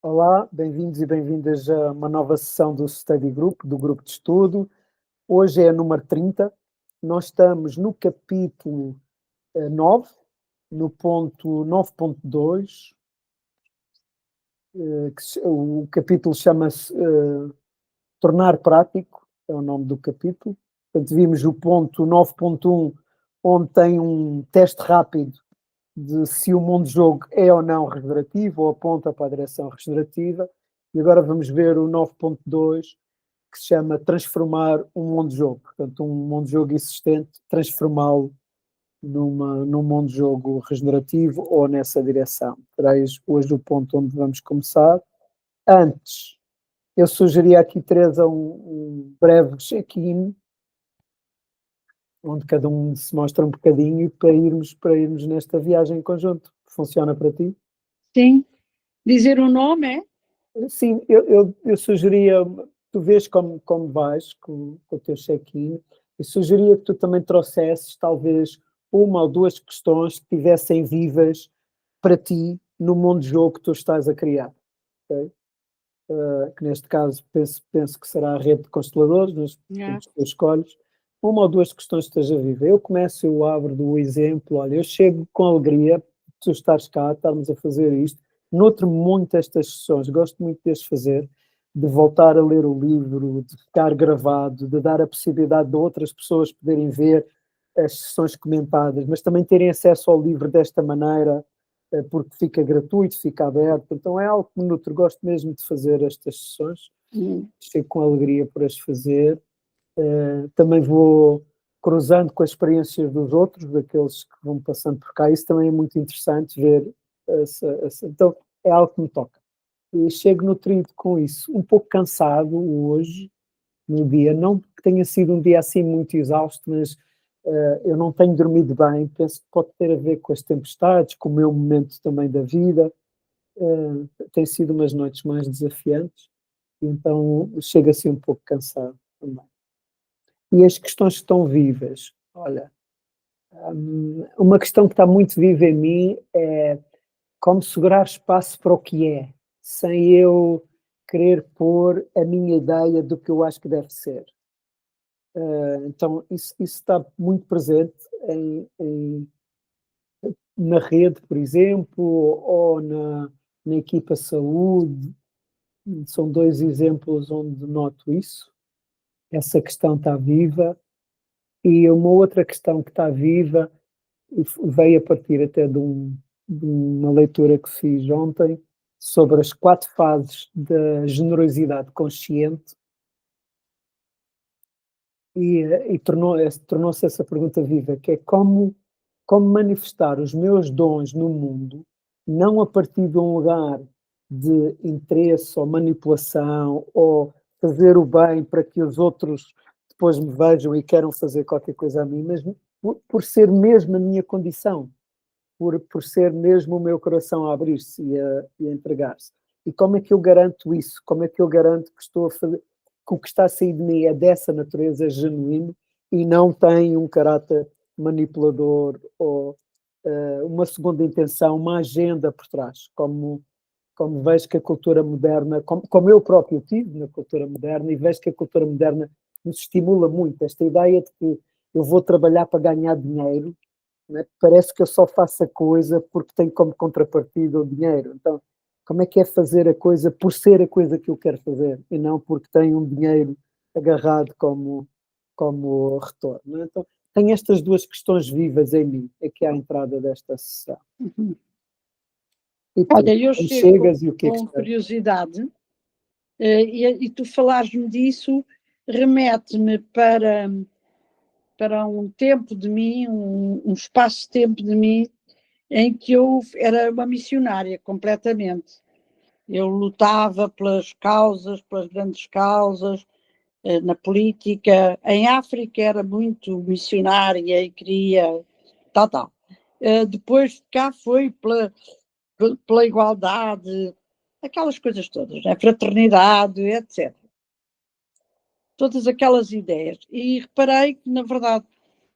Olá, bem-vindos e bem-vindas a uma nova sessão do Study Group, do grupo de estudo. Hoje é a número 30. Nós estamos no capítulo 9, no ponto 9.2. O capítulo chama-se Tornar Prático, é o nome do capítulo. Portanto, vimos o ponto 9.1, onde tem um teste rápido de se o mundo de jogo é ou não regenerativo ou aponta para a direção regenerativa. E agora vamos ver o 9.2, que se chama transformar um mundo de jogo. Portanto, um mundo de jogo existente, transformá-lo num mundo de jogo regenerativo ou nessa direção. Terás hoje o ponto onde vamos começar. Antes, eu sugeria aqui, Teresa, um breve check-in, onde cada um se mostra um bocadinho para irmos nesta viagem em conjunto. Funciona para ti? Sim. Dizer o nome, é? Sim, eu sugeria, tu vês como vais com o teu check-in, e sugeria que tu também trouxesses talvez uma ou duas questões que estivessem vivas para ti no mundo de jogo que tu estás a criar. Okay? Que neste caso penso que será a rede de consteladores, mas tu escolhes. Uma ou duas questões que esteja viva. Eu abro do exemplo, olha, eu chego com alegria, tu estás cá, estarmos a fazer isto. Nutro muito estas sessões, gosto muito de as fazer, de voltar a ler o livro, de ficar gravado, de dar a possibilidade de outras pessoas poderem ver as sessões comentadas, mas também terem acesso ao livro desta maneira, porque fica gratuito, fica aberto. Então é algo que me nutro, gosto mesmo de fazer estas sessões. Fico com alegria por as fazer. Também vou cruzando com as experiências dos outros, daqueles que vão passando por cá. Isso também é muito interessante ver. Então é algo que me toca. E chego nutrido com isso. Um pouco cansado hoje, no dia. Não que tenha sido um dia assim muito exausto, mas eu não tenho dormido bem. Penso que pode ter a ver com as tempestades, com o meu momento também da vida. Tem sido umas noites mais desafiantes, então chego assim um pouco cansado também. E as questões que estão vivas, olha, uma questão que está muito viva em mim é como segurar espaço para o que é, sem eu querer pôr a minha ideia do que eu acho que deve ser. Então isso está muito presente na rede, por exemplo, ou na equipa saúde. São dois exemplos onde noto isso. Essa questão está viva. E uma outra questão que está viva veio a partir até de uma leitura que fiz ontem sobre as 4 fases da generosidade consciente e tornou-se essa pergunta viva, que é como manifestar os meus dons no mundo, não a partir de um lugar de interesse ou manipulação ou fazer o bem para que os outros depois me vejam e queiram fazer qualquer coisa a mim, mas por ser mesmo a minha condição, por ser mesmo o meu coração a abrir-se e a entregar-se. E como é que eu garanto isso? Como é que eu garanto que estou a fazer, que o que está a sair de mim é dessa natureza, é genuíno e não tem um caráter manipulador ou uma segunda intenção, uma agenda por trás, como vejo que a cultura moderna, como eu próprio tive na cultura moderna, e vejo que a cultura moderna nos estimula muito, esta ideia de que eu vou trabalhar para ganhar dinheiro, né? Parece que eu só faço a coisa porque tenho como contrapartida o dinheiro. Então, como é que é fazer a coisa por ser a coisa que eu quero fazer, e não porque tenho um dinheiro agarrado como retorno, né? Então, tenho estas duas questões vivas em mim, aqui à entrada desta sessão. E tu, olha, eu chego e o que com curiosidade, e tu falares-me disso, remete-me para um tempo de mim, um espaço-tempo de mim, em que eu era uma missionária completamente. Eu lutava pelas causas, pelas grandes causas, na política. Em África era muito missionária e queria tal. Depois de cá foi pela igualdade, aquelas coisas todas, né? Fraternidade, etc. Todas aquelas ideias. E reparei que, na verdade,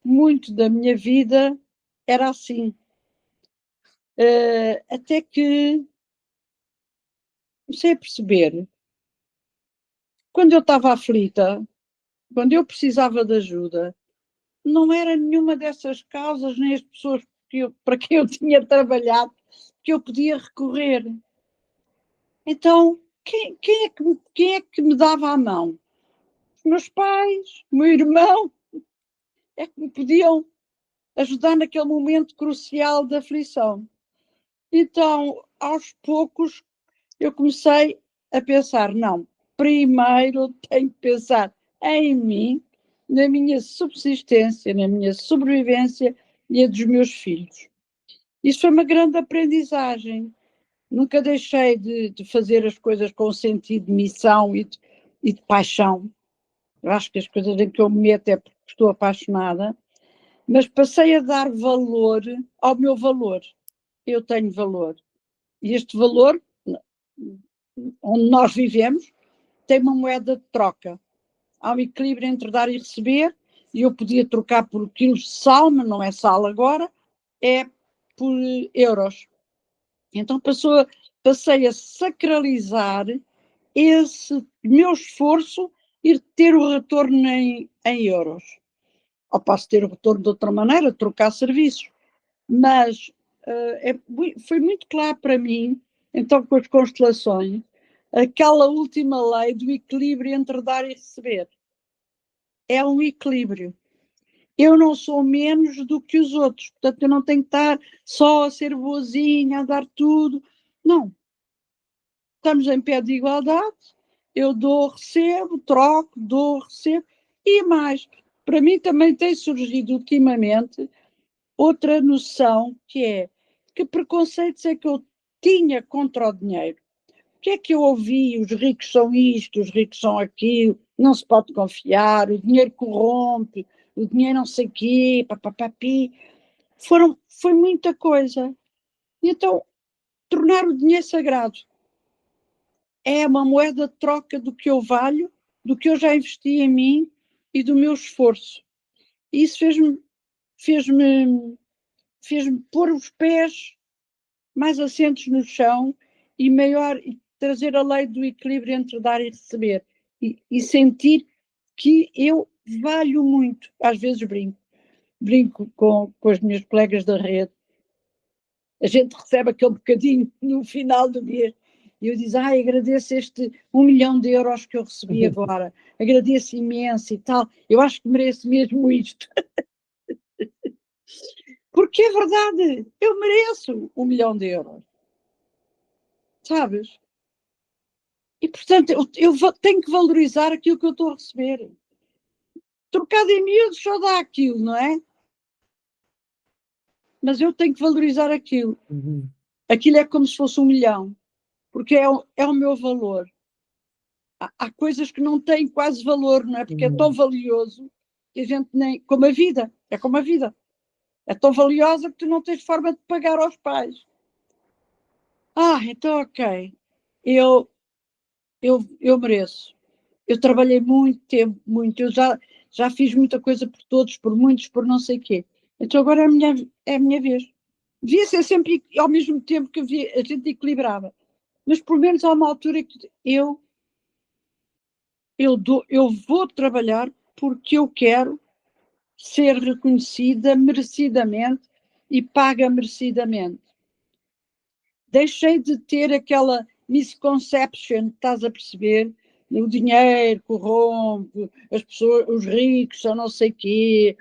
muito da minha vida era assim. Até que comecei a perceber, quando eu estava aflita, quando eu precisava de ajuda, não era nenhuma dessas causas, nem as pessoas para quem eu tinha trabalhado, que eu podia recorrer. Então, quem é que me dava a mão? Os meus pais, o meu irmão, é que me podiam ajudar naquele momento crucial da aflição. Então, aos poucos, eu comecei a pensar, não, primeiro tenho que pensar em mim, na minha subsistência, na minha sobrevivência e a dos meus filhos. Isso foi uma grande aprendizagem. Nunca deixei de fazer as coisas com sentido de missão e de paixão. Eu acho que as coisas em que eu me meto é porque estou apaixonada, mas passei a dar valor ao meu valor. Eu tenho valor. E este valor, onde nós vivemos, tem uma moeda de troca. Há um equilíbrio entre dar e receber, e eu podia trocar por quilos de sal, mas não é sal agora, é por euros. Então passei a sacralizar esse meu esforço e ter o retorno em euros. Ou posso ter o retorno de outra maneira, trocar serviços. Mas foi muito claro para mim, então com as constelações, aquela última lei do equilíbrio entre dar e receber. É um equilíbrio. Eu não sou menos do que os outros, portanto eu não tenho que estar só a ser boazinha, a dar tudo. Não. Estamos em pé de igualdade, eu dou, recebo, troco, dou, recebo, e mais. Para mim também tem surgido ultimamente outra noção que é, que preconceitos é que eu tinha contra o dinheiro? O que é que eu ouvi? Os ricos são isto, os ricos são aquilo, não se pode confiar, o dinheiro corrompe, o dinheiro não sei o quê, papapapi. Foi muita coisa. E então, tornar o dinheiro sagrado é uma moeda de troca do que eu valho, do que eu já investi em mim e do meu esforço. E isso fez-me pôr os pés mais assentos no chão e trazer a lei do equilíbrio entre dar e receber e sentir que eu valho muito. Às vezes brinco com as minhas colegas da rede. A gente recebe aquele bocadinho no final do mês e eu digo, agradeço este 1 milhão de euros que eu recebi agora, agradeço imenso e tal, eu acho que mereço mesmo isto. Porque é verdade, eu mereço 1 milhão de euros. Sabes? E, portanto, eu tenho que valorizar aquilo que eu estou a receber. Trocado em miúdos só dá aquilo, não é? Mas eu tenho que valorizar aquilo. Uhum. Aquilo é como se fosse 1 milhão, porque é o meu valor. Há coisas que não têm quase valor, não é? Porque é tão valioso que a gente nem... Como a vida, é como a vida. É tão valiosa que tu não tens forma de pagar aos pais. Então ok. Eu mereço. Eu trabalhei muito tempo, muito. Eu já fiz muita coisa por todos, por muitos, por não sei o quê. Então agora é a minha vez. Devia ser sempre ao mesmo tempo que a gente equilibrava. Mas pelo menos há uma altura que eu vou trabalhar porque eu quero ser reconhecida merecidamente e paga merecidamente. Deixei de ter aquela misconception, estás a perceber? O dinheiro corrompe, as pessoas, os ricos são não sei quê.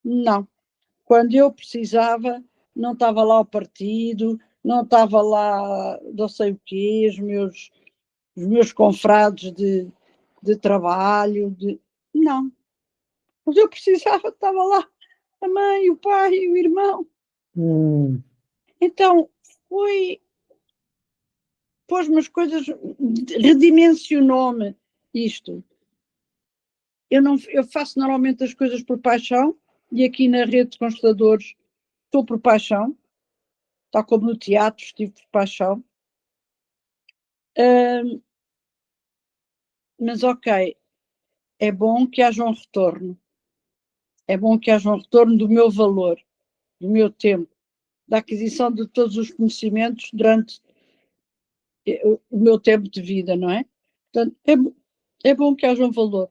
Não. Quando eu precisava, não estava lá o partido, não estava lá não sei o quê, os meus confrades de trabalho. Não. Quando eu precisava, estava lá a mãe, o pai, o irmão. Então, pôs-me as coisas, redimensionou-me isto. Eu faço normalmente as coisas por paixão, e aqui na rede de consteladores estou por paixão, tal como no teatro estive por paixão. Mas ok, é bom que haja um retorno. É bom que haja um retorno do meu valor, do meu tempo, da aquisição de todos os conhecimentos durante o meu tempo de vida, não é? Portanto, é bom que haja um valor.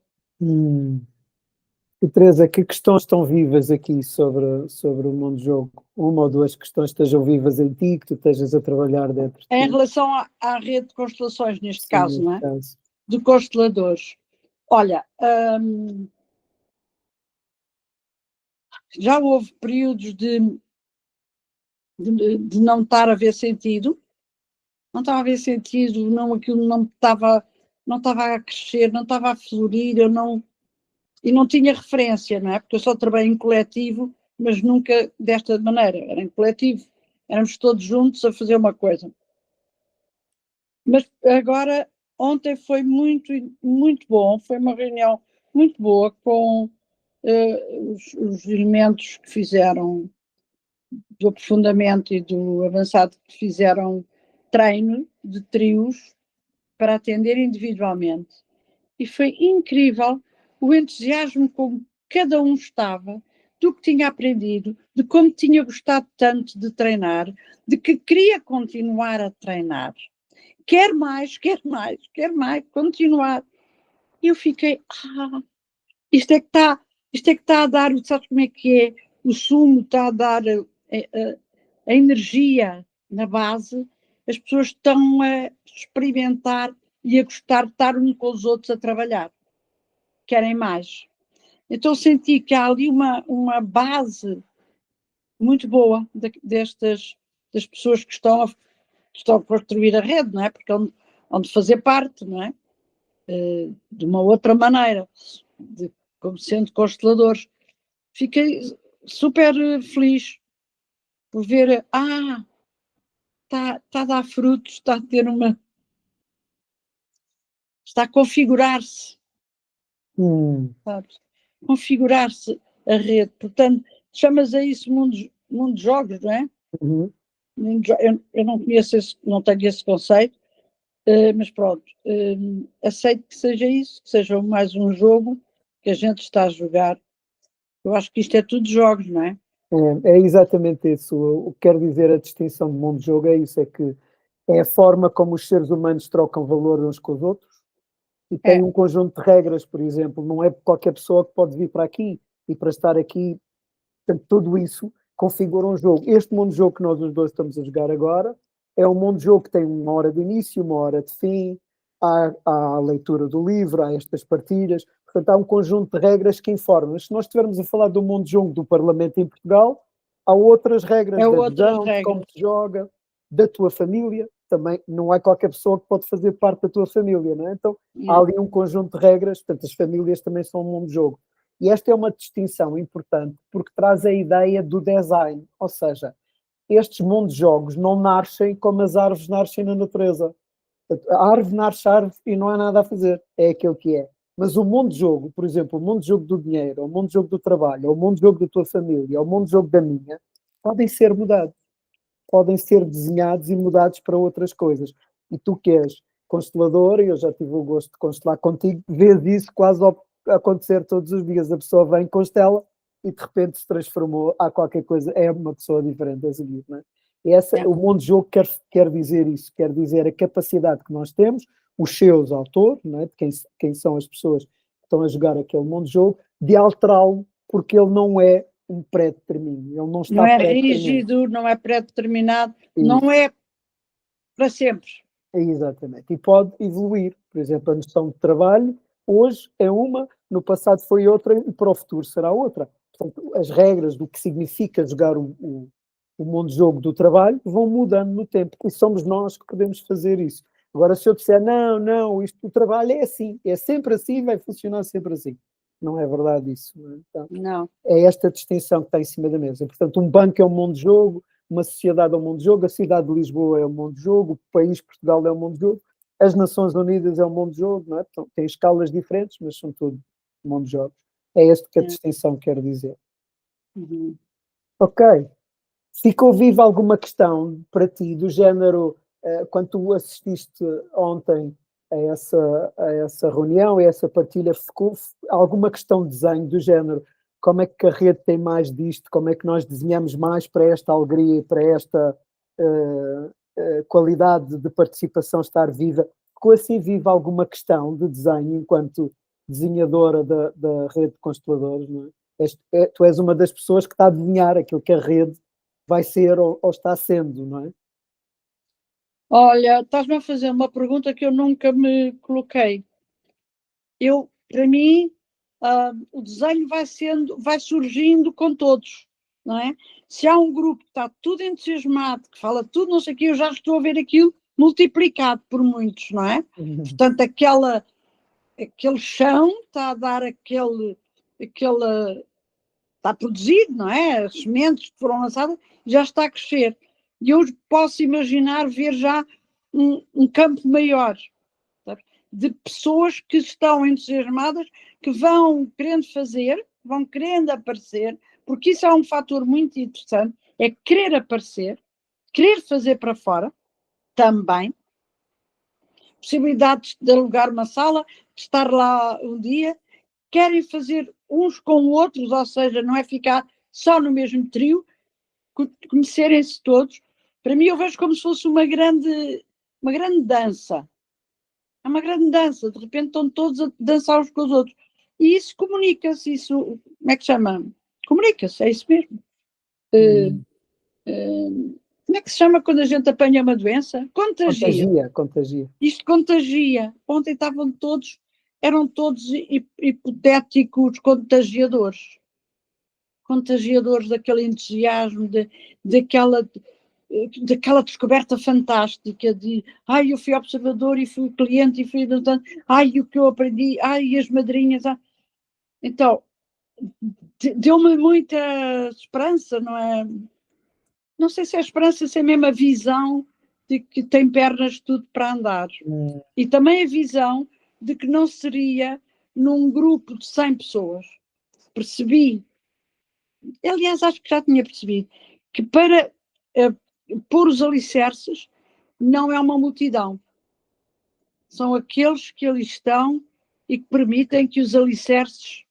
E Teresa, que questões estão vivas aqui sobre o mundo do jogo? Uma ou duas questões que estejam vivas em ti, que tu estejas a trabalhar dentro de Em ti? relação à rede de constelações, neste Sim, caso, neste não é? caso. De consteladores. Olha, já houve períodos de não estar a ver sentido, não estava a ver sentido, não, aquilo não estava a crescer, não estava a florir, e não tinha referência, não é? Porque eu só trabalhei em coletivo, mas nunca desta maneira, era em coletivo, éramos todos juntos a fazer uma coisa. Mas agora, ontem foi muito, muito bom, foi uma reunião muito boa com os elementos que fizeram do aprofundamento e do avançado, que fizeram treino de trios para atender individualmente. E foi incrível o entusiasmo com que cada um estava, do que tinha aprendido, de como tinha gostado tanto de treinar, de que queria continuar a treinar. Quer mais, quer mais, quer mais, continuar. E eu fiquei, isto é que está a dar, sabes como é que é? O sumo está a dar a energia na base, as pessoas estão a experimentar e a gostar de estar uns com os outros a trabalhar. Querem mais. Então senti que há ali uma base muito boa das pessoas que estão a construir a rede, não é? Porque onde fazer parte, não é? De uma outra maneira, como sendo consteladores. Fiquei super feliz por ver, está a dar frutos, está a ter está a configurar-se, sabes? Configurar-se a rede. Portanto, chamas a isso mundo de jogos, não é? Uhum. Eu não conheço não tenho esse conceito, mas pronto, aceito que seja isso, que seja mais um jogo que a gente está a jogar. Eu acho que isto é tudo jogos, não é? É exatamente isso. O que quer dizer a distinção de mundo de jogo é isso, é que é a forma como os seres humanos trocam valor uns com os outros e tem um conjunto de regras, por exemplo, não é qualquer pessoa que pode vir para aqui e para estar aqui. Portanto, tudo isso configura um jogo. Este mundo de jogo que nós os dois estamos a jogar agora é um mundo de jogo que tem uma hora de início, uma hora de fim, há a leitura do livro, há estas partilhas. Portanto, há um conjunto de regras que informam. Mas se nós estivermos a falar do mundo de jogo do Parlamento em Portugal, há outras regras da Outras visão, de como regras. se joga, da tua família. Também não é qualquer pessoa que pode fazer parte da tua família, não é? Então, há ali um conjunto de regras. Portanto, as famílias também são um mundo de jogo. E esta é uma distinção importante porque traz a ideia do design, ou seja, estes mundos de jogos não nascem como as árvores nascem na natureza. A árvore nasce árvore e não há nada a fazer, é aquilo que é. Mas o mundo de jogo, por exemplo, o mundo de jogo do dinheiro, o mundo de jogo do trabalho, o mundo de jogo da tua família, o mundo de jogo da minha, podem ser mudados, podem ser desenhados e mudados para outras coisas. E tu que és constelador, e eu já tive o gosto de constelar contigo, vês isso quase acontecer todos os dias. A pessoa vem, constela e de repente se transformou, há qualquer coisa, é uma pessoa diferente a seguir, não é? O mundo de jogo quer dizer isso, quer dizer a capacidade que nós temos, os seus autores, não é? De quem são as pessoas que estão a jogar aquele mundo de jogo, de alterá-lo, porque ele não é um pré-determino, ele não está não é pré-determinado. rígido, não é pré-determinado, não é para sempre. Exatamente. E pode evoluir. Por exemplo, a noção de trabalho hoje é uma, no passado foi outra e para o futuro será outra. Portanto, as regras do que significa jogar o mundo de jogo do trabalho vão mudando no tempo e somos nós que podemos fazer isso. Agora, se eu disser, não, isto do trabalho é assim, é sempre assim, vai funcionar sempre assim. Não é verdade isso. Não é? Então, não. É esta distinção que está em cima da mesa. Portanto, um banco é um mundo de jogo, uma sociedade é um mundo de jogo, a cidade de Lisboa é um mundo de jogo, o país Portugal é um mundo de jogo, as Nações Unidas é um mundo de jogo, não é? Então, tem escalas diferentes, mas são tudo um mundo de jogos. É este que a distinção quer dizer. Uhum. Ok. Ficou viva alguma questão para ti, do género, quando tu assististe ontem a essa reunião, a essa partilha, ficou alguma questão de desenho do género? Como é que a rede tem mais disto? Como é que nós desenhamos mais para esta alegria, para esta qualidade de participação estar viva. Ficou assim viva alguma questão de desenho enquanto desenhadora da rede de consteladores, não é? Tu és uma das pessoas que está a desenhar aquilo que a rede vai ser ou está sendo, não é? Olha, estás-me a fazer uma pergunta que eu nunca me coloquei. Para mim, o desenho vai surgindo com todos, não é? Se há um grupo que está tudo entusiasmado, que fala tudo, não sei o quê, eu já estou a ver aquilo multiplicado por muitos, não é? Portanto, aquele chão está a dar está produzido, não é? As sementes que foram lançadas já está a crescer. E eu posso imaginar ver já um campo maior, sabe? De pessoas que estão entusiasmadas, que vão querendo fazer, vão querendo aparecer, porque isso é um fator muito interessante, é querer aparecer, querer fazer para fora, também. Possibilidades de alugar uma sala, de estar lá um dia, querem fazer uns com outros, ou seja, não é ficar só no mesmo trio, conhecerem-se todos. Para mim, eu vejo como se fosse uma grande dança. É uma grande dança, de repente estão todos a dançar uns com os outros. E isso comunica-se, isso, como é que chama? Comunica-se, é isso mesmo. Como é que se chama quando a gente apanha uma doença? Contagia. Contagia. Isto contagia. Ontem eram todos hipotéticos contagiadores. Contagiadores daquele entusiasmo, daquela descoberta fantástica de eu fui observador e fui cliente e fui o que eu aprendi, as madrinhas. Então, deu-me muita esperança, não é? Não sei se é esperança, se é mesmo a visão de que tem pernas tudo para andar. E também a visão de que não seria num grupo de 100 pessoas. Percebi, aliás, acho que já tinha percebido, que para pôr os alicerces não é uma multidão. São aqueles que ali estão e que permitem que os alicerces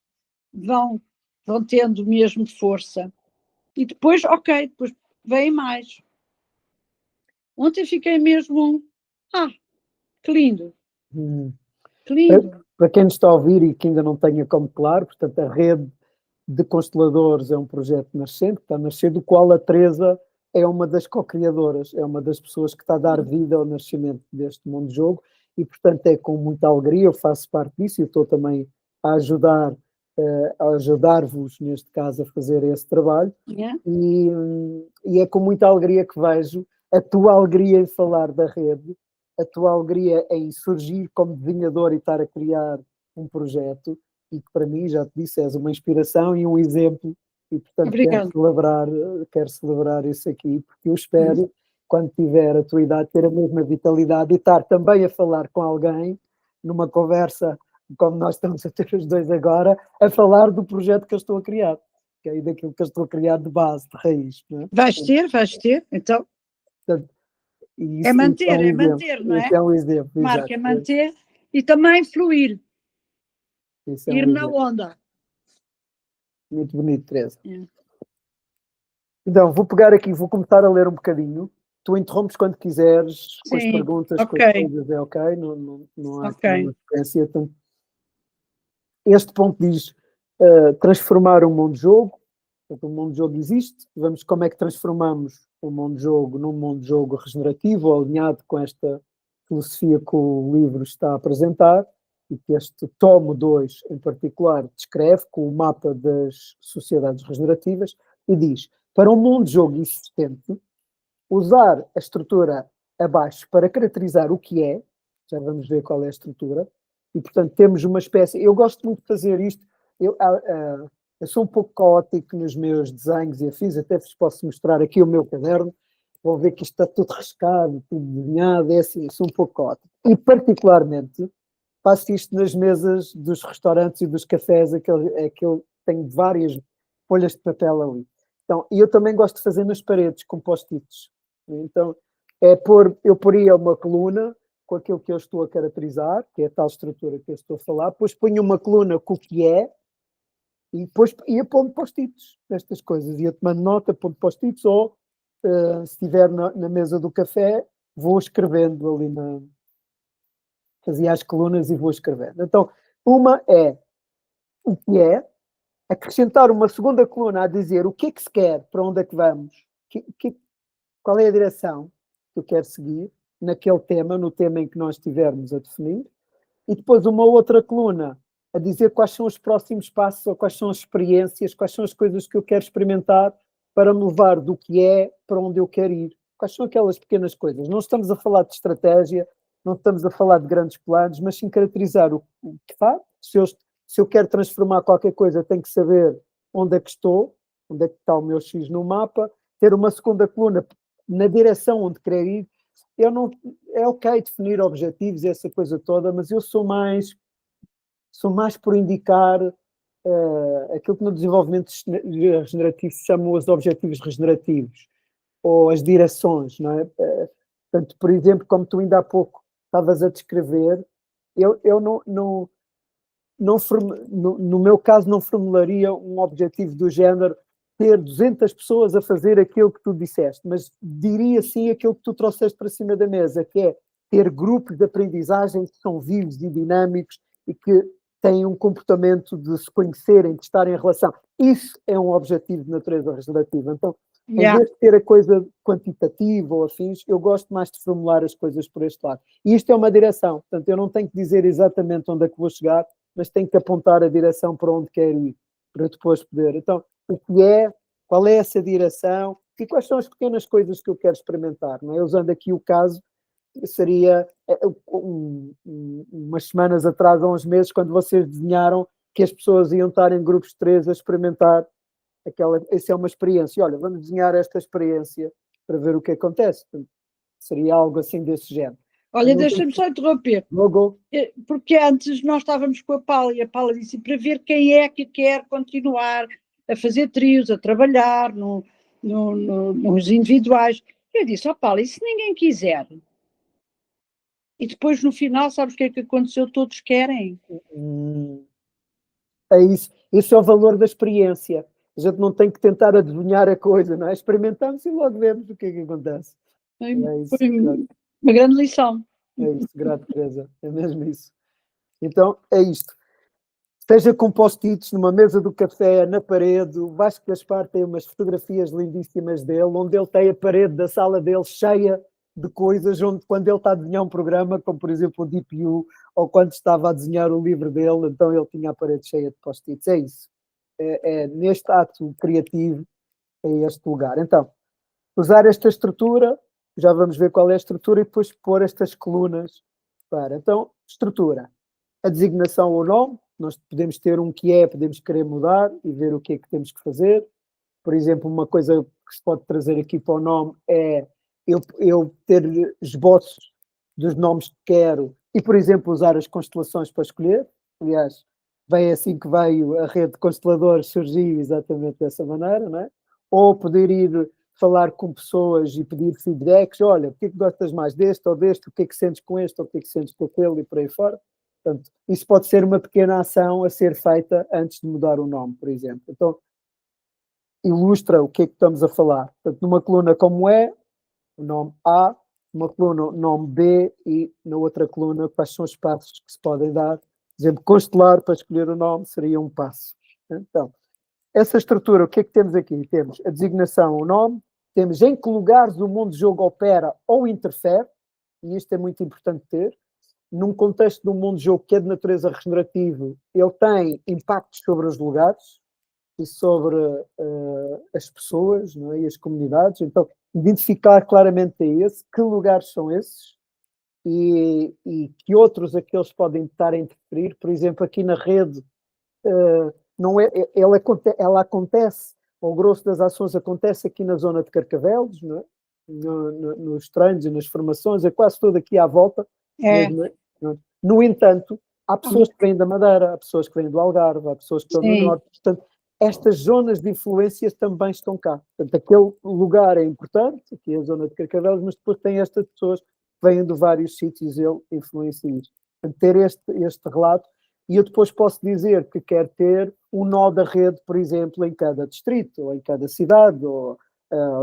vão tendo mesmo força. E depois, depois vem mais. Ontem fiquei mesmo, que lindo. Que lindo. Para quem nos está a ouvir e que ainda não tenha como claro, portanto, a rede de consteladores é um projeto nascente, que está a nascer, do qual a Teresa é uma das co-criadoras, é uma das pessoas que está a dar vida ao nascimento deste mundo de jogo e, portanto, é com muita alegria, eu faço parte disso e estou também a ajudar-vos, neste caso, a fazer esse trabalho. E é com muita alegria que vejo a tua alegria em falar da rede, a tua alegria em surgir como desenhador e estar a criar um projeto, e que para mim, já te disse, és uma inspiração e um exemplo, e portanto quero celebrar isso aqui, porque eu espero, quando tiver a tua idade, ter a mesma vitalidade e estar também a falar com alguém, numa conversa como nós estamos a ter os dois agora, a falar do projeto que eu estou a criar, que é daquilo que eu estou a criar de base, de raiz. Não é? Vais ter, então... Isso, é manter, não é? Isso é um exemplo. Marca, é manter e também fluir. Ir na onda. Muito bonito, Teresa. Então, vou pegar aqui, vou começar a ler um bocadinho. Tu interrompes quando quiseres, com as perguntas, com as coisas, é ok? Não há nenhuma sequência. Então, este ponto diz transformar um mundo de jogo. Portanto, o mundo de jogo existe. Vamos como é que transformamos o mundo de jogo num mundo de jogo regenerativo, alinhado com esta filosofia que o livro está a apresentar e que este tomo 2 em particular descreve com o mapa das sociedades regenerativas e diz, para um mundo de jogo existente, usar a estrutura abaixo para caracterizar o que é, já vamos ver qual é a estrutura, e portanto temos uma espécie, eu gosto muito de fazer isto, eu sou um pouco caótico nos meus desenhos e afins, até vos posso mostrar aqui o meu caderno, vão ver que isto está tudo riscado, tudo desenhado, é assim, eu sou um pouco caótico. E particularmente faço isto nas mesas dos restaurantes e dos cafés, aquele tenho várias folhas de papel ali. Então, e eu também gosto de fazer nas paredes, com post-its. Então, eu poria uma coluna com aquilo que eu estou a caracterizar, que é a tal estrutura que eu estou a falar, depois ponho uma coluna com o que é, e depois ia pondo post-its nestas coisas, ia tomando nota, pondo post-its, ou se estiver na mesa do café, vou escrevendo ali fazia as colunas e vou escrevendo. Então, uma é o que é, acrescentar uma segunda coluna a dizer o que é que se quer, para onde é que vamos, qual é a direção que eu quero seguir naquele tema, no tema em que nós estivermos a definir, e depois uma outra coluna a dizer quais são os próximos passos, ou quais são as experiências, quais são as coisas que eu quero experimentar para me levar do que é para onde eu quero ir. Quais são aquelas pequenas coisas? Não estamos a falar de estratégia, não estamos a falar de grandes planos, mas sim caracterizar o que faz. Se eu quero transformar qualquer coisa, tenho que saber onde é que estou, onde é que está o meu X no mapa, ter uma segunda coluna na direção onde quero ir. É ok definir objetivos e essa coisa toda, mas eu sou mais por indicar aquilo que no desenvolvimento regenerativo se chamam os objetivos regenerativos, ou as direções, não é? Portanto, por exemplo, como tu ainda há pouco estavas a descrever, eu no meu caso não formularia um objetivo do género ter 200 pessoas a fazer aquilo que tu disseste, mas diria sim aquilo que tu trouxeste para cima da mesa, que é ter grupos de aprendizagem que são vivos e dinâmicos e que têm um comportamento de se conhecerem, de estarem em relação. Isso é um objetivo de natureza regenerativa. Então, em vez de ter a coisa quantitativa ou afins, eu gosto mais de formular as coisas por este lado. E isto é uma direção. Portanto, eu não tenho que dizer exatamente onde é que vou chegar, mas tenho que apontar a direção para onde quero ir, para depois poder. Então, o que é, qual é essa direção e quais são as pequenas coisas que eu quero experimentar. Não é? Usando aqui o caso, seria umas semanas atrás, ou uns meses, quando vocês desenharam que as pessoas iam estar em grupos de 3 a experimentar essa é uma experiência. Olha, vamos desenhar esta experiência para ver o que acontece. Seria algo assim desse género. Olha, deixa-me só interromper. Logo. Porque antes nós estávamos com a Paula e a Paula disse para ver quem é que quer continuar a fazer trios, a trabalhar nos individuais. Eu disse, Paula, e se ninguém quiser? E depois no final, sabes o que é que aconteceu? Todos querem. É isso. Esse é o valor da experiência. A gente não tem que tentar adivinhar a coisa, não é? Experimentamos e logo vemos o que é que acontece. Foi uma grande lição. É isso, grato, Teresa. É mesmo isso. Então, é isto. Esteja com post-its numa mesa do café, na parede. O Vasco Gaspar tem umas fotografias lindíssimas dele, onde ele tem a parede da sala dele cheia de coisas, onde quando ele está a desenhar um programa, como por exemplo o DeepU, ou quando estava a desenhar o livro dele, então ele tinha a parede cheia de post-its. É isso. É neste ato criativo, é este lugar. Então, usar esta estrutura, já vamos ver qual é a estrutura, e depois pôr estas colunas para. Então, estrutura. A designação ou nome, nós podemos ter um que é, podemos querer mudar e ver o que é que temos que fazer. Por exemplo, uma coisa que se pode trazer aqui para o nome é eu ter esboços dos nomes que quero e, por exemplo, usar as constelações para escolher. Aliás, bem assim que veio a rede de consteladores, surgiu exatamente dessa maneira, não é? Ou poder ir falar com pessoas e pedir feedbacks. Olha, o que é que gostas mais deste ou deste? O que é que sentes com este ou o que é que sentes com aquele e por aí fora? Portanto, isso pode ser uma pequena ação a ser feita antes de mudar o nome, por exemplo. Então, ilustra o que é que estamos a falar. Portanto, numa coluna como é, o nome A, numa coluna o nome B e na outra coluna quais são os passos que se podem dar. Por exemplo, constelar para escolher o nome seria um passo. Então, essa estrutura, o que é que temos aqui? Temos a designação, o nome, temos em que lugares o mundo de jogo opera ou interfere, e isto é muito importante ter. Num contexto de um mundo de jogo que é de natureza regenerativa, ele tem impactos sobre os lugares e sobre as pessoas, não é? E as comunidades. Então, identificar claramente que lugares são esses e que outros aqueles podem estar a interferir. Por exemplo, aqui na rede, não é, ela acontece, o grosso das ações acontece aqui na zona de Carcavelos, não é? Nos treinos e nas formações, é quase tudo aqui à volta. Mesmo, no entanto, há pessoas que vêm da Madeira, há pessoas que vêm do Algarve, há pessoas que estão no Norte. Portanto, estas zonas de influências também estão cá. Portanto, aquele lugar é importante, aqui é a zona de Carcavelos, mas depois tem estas pessoas que vêm de vários sítios e ele influencia isso. Portanto, ter este relato, e eu depois posso dizer que quero ter um nó da rede, por exemplo, em cada distrito, ou em cada cidade, ou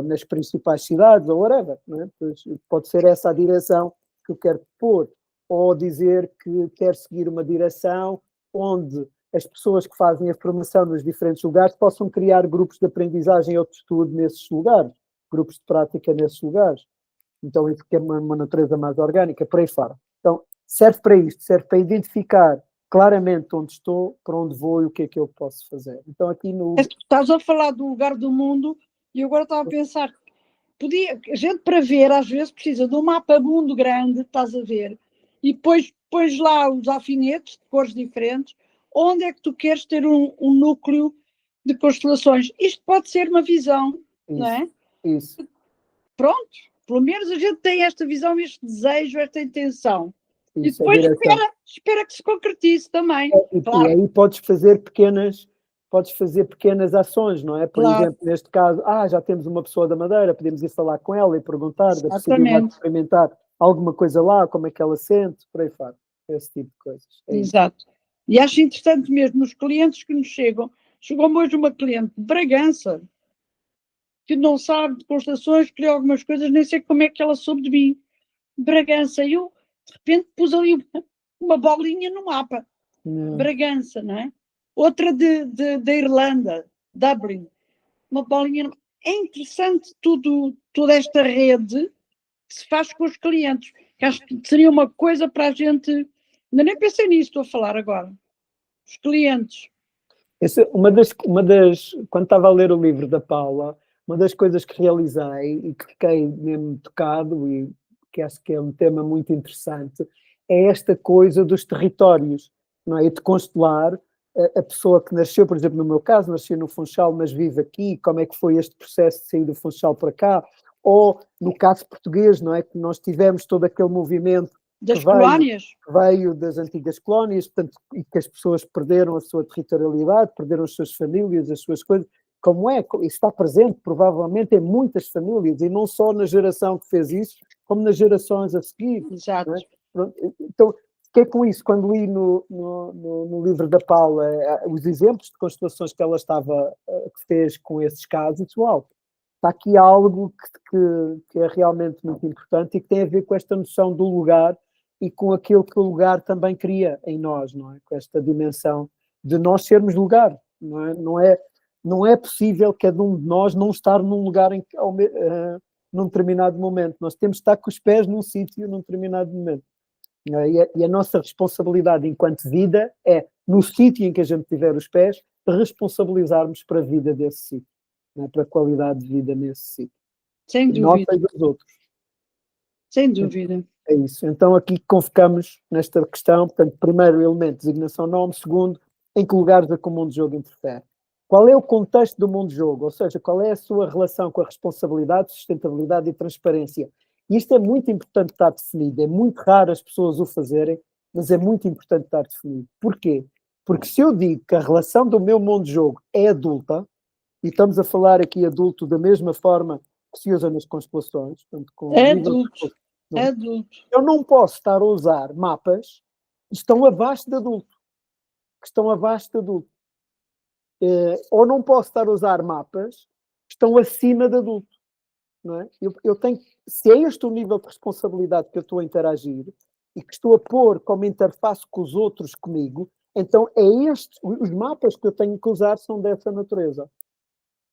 nas principais cidades, ou whatever, não é? Pois pode ser essa a direção que eu quero pôr, ou dizer que quero seguir uma direção onde as pessoas que fazem a formação nos diferentes lugares possam criar grupos de aprendizagem ou de estudo nesses lugares, grupos de prática nesses lugares. Então isso que é uma natureza mais orgânica, por aí fora. Então serve para isto, serve para identificar claramente onde estou, para onde vou e o que é que eu posso fazer. Então aqui no... Estás a falar do lugar do mundo e eu agora estava a pensar, a gente para ver às vezes precisa de um mapa mundo grande, estás a ver, e depois pões lá os alfinetes de cores diferentes, onde é que tu queres ter um núcleo de constelações. Isto pode ser uma visão, isso, não é? Isso. Pronto, pelo menos a gente tem esta visão, este desejo, esta intenção. Isso, e depois espera que se concretize também. E aí podes fazer pequenas ações, não é? Por exemplo, neste caso, já temos uma pessoa da Madeira, podemos ir falar com ela e perguntar da possibilidade de experimentar alguma coisa lá, como é que ela sente, por aí fora. Esse tipo de coisas. Exato. E acho interessante mesmo os clientes que nos chegam. Chegou-me hoje uma cliente de Bragança, que não sabe de constelações, escolheu algumas coisas, nem sei como é que ela soube de mim. Bragança, eu de repente pus ali uma bolinha no mapa. Bragança, não é? Outra da Irlanda, Dublin, uma bolinha. É interessante toda esta rede que se faz com os clientes, que acho que seria uma coisa para a gente. Ainda nem pensei nisso, estou a falar agora. Os clientes. Uma das, quando estava a ler o livro da Paula, uma das coisas que realizei e que fiquei mesmo tocado e que acho que é um tema muito interessante, é esta coisa dos territórios, não é? E de constelar a pessoa que nasceu, por exemplo, no meu caso, nasceu no Funchal, mas vive aqui, como é que foi este processo de sair do Funchal para cá, ou no caso português, não é? Que nós tivemos todo aquele movimento das colónias. Que veio das antigas colónias, portanto, e que as pessoas perderam a sua territorialidade, perderam as suas famílias, as suas coisas. Como é? Isso está presente, provavelmente, em muitas famílias, e não só na geração que fez isso, como nas gerações a seguir. Exato. Não é? Então, fiquei com isso, quando li no livro da Paula os exemplos de constelações que ela que fez com esses casos, uau, está aqui algo que é realmente muito importante e que tem a ver com esta noção do lugar e com aquilo que o lugar também cria em nós, não é? Com esta dimensão de nós sermos lugar, não é? Não é possível cada um de nós não estar num lugar num determinado momento. Nós temos de estar com os pés num sítio num determinado momento. E a nossa responsabilidade enquanto vida é, no sítio em que a gente tiver os pés, responsabilizarmos para a vida desse sítio, não é? Para a qualidade de vida nesse sítio. Sem dúvida. Nossa e dos outros. Sem dúvida. É isso. Então aqui convocamos nesta questão, portanto, primeiro elemento, designação nome, segundo, em que lugares é que o mundo de jogo interfere. Qual é o contexto do mundo de jogo? Ou seja, qual é a sua relação com a responsabilidade, sustentabilidade e transparência? E isto é muito importante estar definido. É muito raro as pessoas o fazerem, mas é muito importante estar definido. Porquê? Porque se eu digo que a relação do meu mundo de jogo é adulta, e estamos a falar aqui adulto da mesma forma que se usa nas constelações, portanto, com adulto. Eu não posso estar a usar mapas que estão abaixo de adulto. Ou não posso estar a usar mapas que estão acima de adulto. Não é? Eu tenho, se é este o nível de responsabilidade que eu estou a interagir e que estou a pôr como interface com os outros comigo, então os mapas que eu tenho que usar são dessa natureza.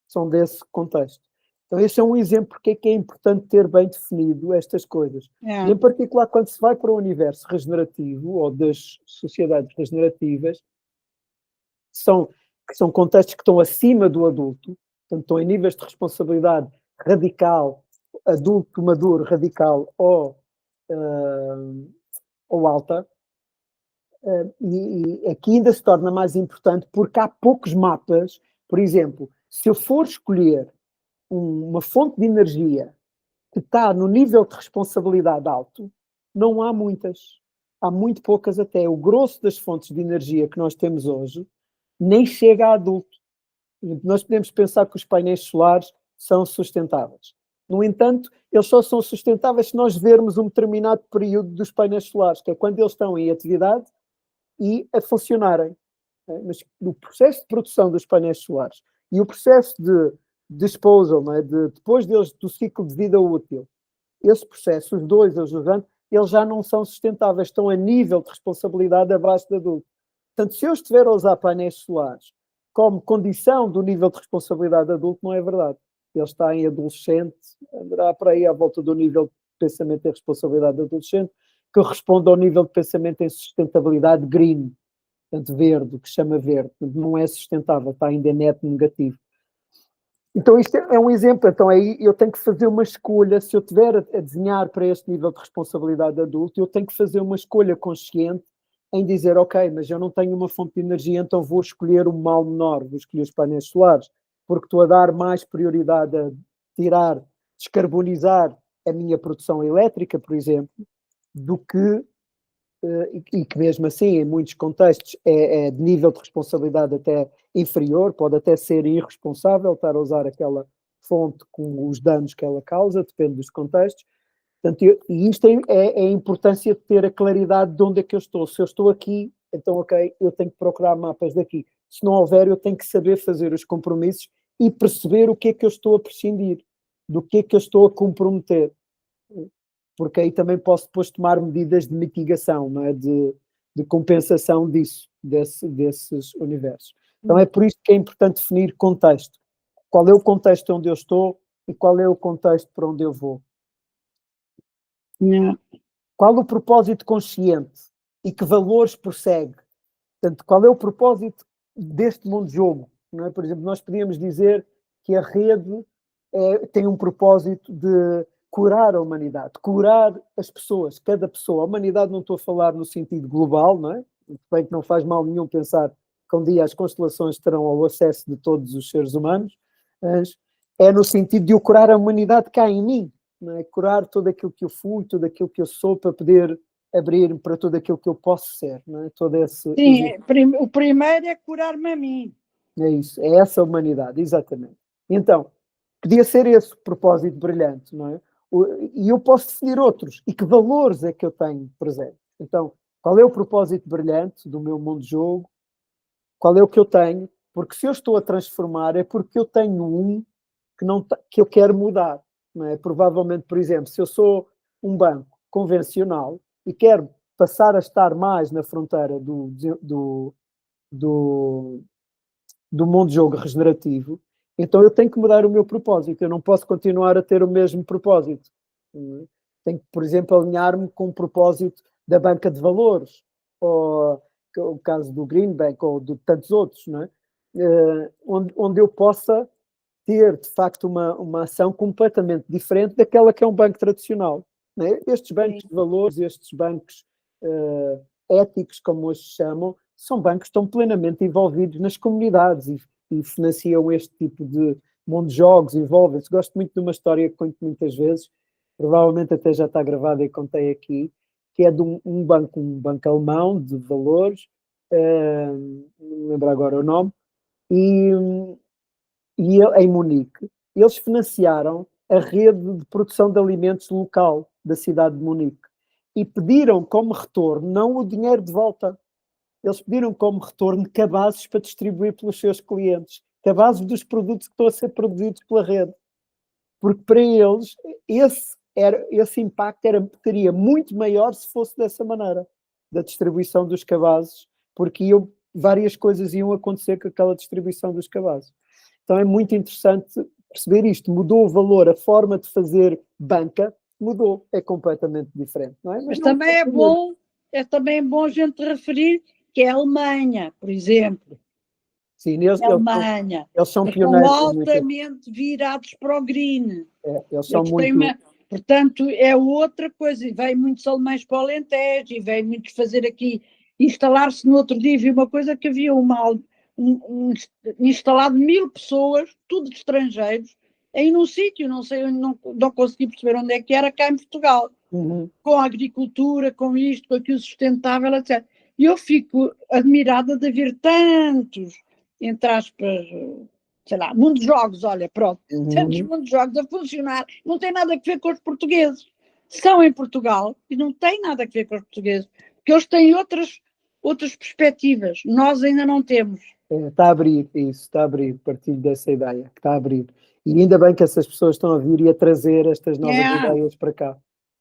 São desse contexto. Então, esse é um exemplo porque é que é importante ter bem definido estas coisas. E, em particular, quando se vai para o universo regenerativo ou das sociedades regenerativas, que são contextos que estão acima do adulto, portanto, estão em níveis de responsabilidade radical, adulto, maduro, radical ou alta, e aqui ainda se torna mais importante porque há poucos mapas. Por exemplo, se eu for escolher uma fonte de energia que está no nível de responsabilidade alto, não há muitas. Há muito poucas até. O grosso das fontes de energia que nós temos hoje nem chega a adulto. Nós podemos pensar que os painéis solares são sustentáveis. No entanto, eles só são sustentáveis se nós vermos um determinado período dos painéis solares, que é quando eles estão em atividade e a funcionarem. Mas o processo de produção dos painéis solares e o processo de disposal, não é? Depois do ciclo de vida útil, esse processo, os dois, os usantes, eles já não são sustentáveis, estão a nível de responsabilidade abaixo de adulto. Portanto, se eu estiver a usar painéis solares como condição do nível de responsabilidade adulto, não é verdade. Ele está em adolescente, andará para aí à volta do nível de pensamento e responsabilidade adolescente, que responde ao nível de pensamento em sustentabilidade green, portanto verde, o que se chama verde, não é sustentável, está ainda net negativo. Então isto é um exemplo, então aí eu tenho que fazer uma escolha, se eu estiver a desenhar para este nível de responsabilidade adulto, eu tenho que fazer uma escolha consciente em dizer, ok, mas eu não tenho uma fonte de energia, então vou escolher um mal menor, vou escolher os painéis solares, porque estou a dar mais prioridade a tirar, descarbonizar a minha produção elétrica, por exemplo, do que, e que mesmo assim, em muitos contextos, é de nível de responsabilidade até inferior, pode até ser irresponsável estar a usar aquela fonte com os danos que ela causa, depende dos contextos. Portanto, e isto é a importância de ter a claridade de onde é que eu estou. Se eu estou aqui, então ok, eu tenho que procurar mapas daqui. Se não houver, eu tenho que saber fazer os compromissos e perceber o que é que eu estou a prescindir, do que é que eu estou a comprometer. Porque aí também posso depois tomar medidas de mitigação, não é? De compensação desses universos. Então é por isso que é importante definir contexto. Qual é o contexto onde eu estou e qual é o contexto para onde eu vou. Yeah. Qual o propósito consciente e que valores persegue? Portanto, qual é o propósito deste mundo de jogo? Não é? Por exemplo, nós podíamos dizer que a rede tem um propósito de curar a humanidade, curar as pessoas, cada pessoa. A humanidade não estou a falar no sentido global, não é? Bem que não faz mal nenhum pensar que um dia as constelações terão ao acesso de todos os seres humanos, mas é no sentido de eu curar a humanidade cá em mim, não é? Curar tudo aquilo que eu fui, tudo aquilo que eu sou, para poder abrir-me para tudo aquilo que eu posso ser, não é? Todo esse... Sim, o primeiro é curar-me a mim. É isso, é essa humanidade, exatamente. Então, podia ser esse o propósito brilhante, não é? E eu posso definir outros. E que valores é que eu tenho presente? Então, qual é o propósito brilhante do meu mundo de jogo? Qual é o que eu tenho? Porque se eu estou a transformar, é porque eu tenho um que eu quero mudar, não é? Provavelmente, por exemplo, se eu sou um banco convencional e quero passar a estar mais na fronteira do mundo de jogo regenerativo, então eu tenho que mudar o meu propósito, eu não posso continuar a ter o mesmo propósito. Tenho que, por exemplo, alinhar-me com o propósito da banca de valores, ou o caso do Green Bank, ou de tantos outros, não é? Onde eu possa ter, de facto, uma ação completamente diferente daquela que é um banco tradicional. Não é? Estes bancos de valores, estes bancos éticos, como hoje se chamam, são bancos que estão plenamente envolvidos nas comunidades e financiam este tipo de mundo de jogos, envolvem-se. Gosto muito de uma história que conto muitas vezes, provavelmente até já está gravada e contei aqui, que é de um banco alemão de valores, não me lembro agora o nome, e em Munique, eles financiaram a rede de produção de alimentos local da cidade de Munique e pediram como retorno não o dinheiro de volta, eles pediram como retorno cabazes para distribuir pelos seus clientes, cabazes dos produtos que estão a ser produzidos pela rede, porque para eles esse impacto seria muito maior se fosse dessa maneira, da distribuição dos cabazes, porque várias coisas iam acontecer com aquela distribuição dos cabazes. Então é muito interessante perceber isto, mudou o valor, a forma de fazer banca mudou, é completamente diferente, não é? Mas também é bom a gente referir que é a Alemanha, por exemplo. Sim, a Alemanha. Eles são estão pioneiros. altamente virados para o green. Eles são muito... Portanto, é outra coisa. E vêm muitos alemães para o Alentejo, e vêm muitos fazer aqui, instalar-se no outro dia, vi uma coisa que havia instalado 1000 pessoas, tudo de estrangeiros, em um sítio, não sei, não consegui perceber onde é que era, cá em Portugal. Com a agricultura, com isto, com aquilo sustentável, etc. E eu fico admirada de ver tantos, entre aspas, sei lá, mundo de jogos, olha, pronto, tantos mundo de jogos a funcionar, não tem nada a ver com os portugueses. São em Portugal e não tem nada a ver com os portugueses, porque eles têm outras perspectivas, nós ainda não temos. Está a abrir isso, está a abrir, partilho dessa ideia, que está a abrir. E ainda bem que essas pessoas estão a vir e a trazer estas novas É. ideias para cá.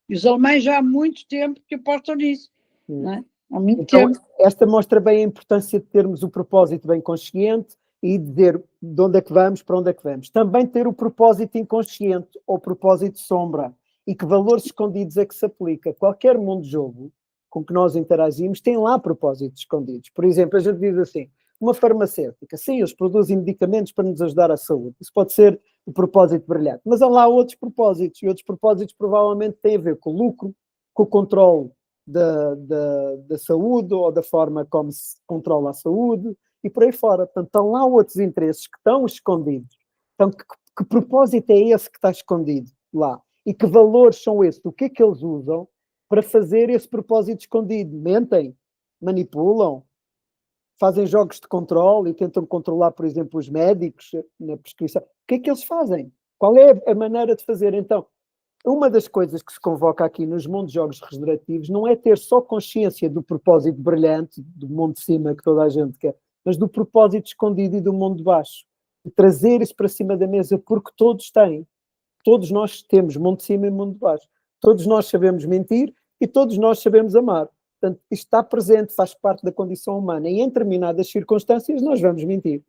E os alemães já há muito tempo que apostam nisso, não é? Há muito Então, tempo. esta mostra bem a importância de termos o propósito bem consciente e de ver de onde é que vamos, para onde é que vamos. Também ter o propósito inconsciente ou propósito sombra e que valores escondidos é que se aplica. Qualquer mundo de jogo com que nós interagimos tem lá propósitos escondidos. Por exemplo, a gente diz assim, uma farmacêutica, sim, eles produzem medicamentos para nos ajudar à saúde. Isso pode ser o propósito brilhante. Mas há lá outros propósitos, e outros propósitos provavelmente têm a ver com o lucro, com o controle da saúde ou da forma como se controla a saúde e por aí fora. Portanto, estão lá outros interesses que estão escondidos. Então, que propósito é esse que está escondido lá? E que valores são esses? O que é que eles usam para fazer esse propósito escondido? Mentem? Manipulam? Fazem jogos de controle e tentam controlar, por exemplo, os médicos na prescrição? O que é que eles fazem? Qual é a maneira de fazer? Então, uma das coisas que se convoca aqui nos mundos de jogos regenerativos não é ter só consciência do propósito brilhante, do mundo de cima que toda a gente quer, mas do propósito escondido e do mundo de baixo. E trazer isso para cima da mesa, porque todos têm. Todos nós temos mundo de cima e mundo de baixo. Todos nós sabemos mentir e todos nós sabemos amar. Portanto, isto está presente, faz parte da condição humana. E em determinadas circunstâncias nós vamos mentir.